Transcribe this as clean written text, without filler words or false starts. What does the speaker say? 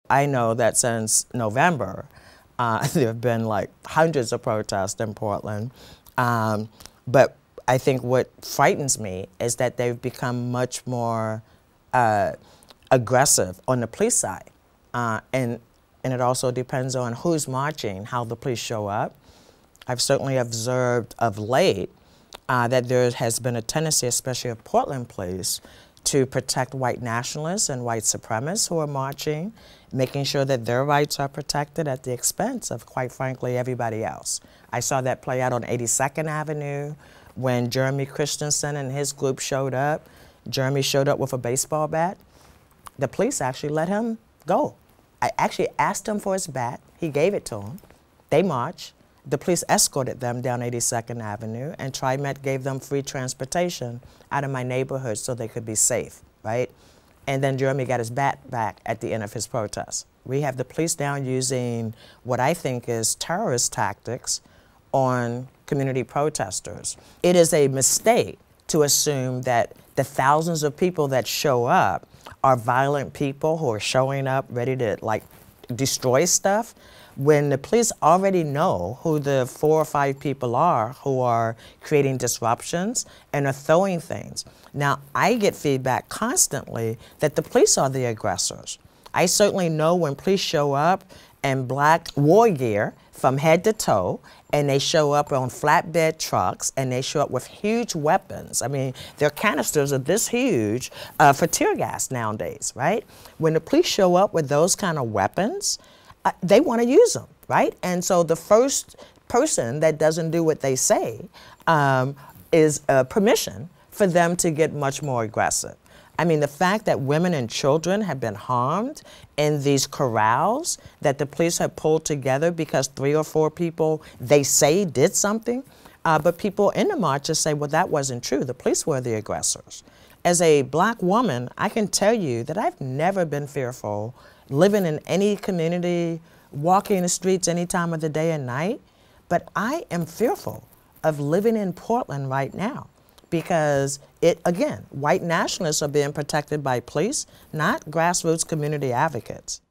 I know that since November, there have been like hundreds of protests in Portland. But I think what frightens me is that they've become much more aggressive on the police side. And it also depends on who's marching, how the police show up. I've certainly observed of late that there has been a tendency, especially of Portland police, to protect white nationalists and white supremacists who are marching, making sure that their rights are protected at the expense of, quite frankly, everybody else. I saw that play out on 82nd Avenue when Jeremy Christensen and his group showed up. Jeremy showed up with a baseball bat. The police actually let him go. I actually asked him for his bat. He gave it to him. They marched. The police escorted them down 82nd Avenue, and TriMet gave them free transportation out of my neighborhood so they could be safe, right? And then Jeremy got his bat back at the end of his protest. We have the police down using what I think is terrorist tactics on community protesters. It is a mistake to assume that the thousands of people that show up are violent people who are showing up ready to like destroy stuff, when the police already know who the 4 or 5 people are who are creating disruptions and are throwing things. Now, I get feedback constantly that the police are the aggressors. I certainly know when police show up in black war gear from head to toe, and they show up on flatbed trucks, and they show up with huge weapons. I mean, their canisters are this huge for tear gas nowadays, right? When the police show up with those kind of weapons, they want to use them, right? And so the first person that doesn't do what they say is permission for them to get much more aggressive. I mean, the fact that women and children have been harmed in these corrals that the police have pulled together because 3 or 4 people they say did something, but people in the marches say, well, that wasn't true. The police were the aggressors. As a black woman, I can tell you that I've never been fearful living in any community, walking the streets any time of the day and night, but I am fearful of living in Portland right now because again, white nationalists are being protected by police, not grassroots community advocates.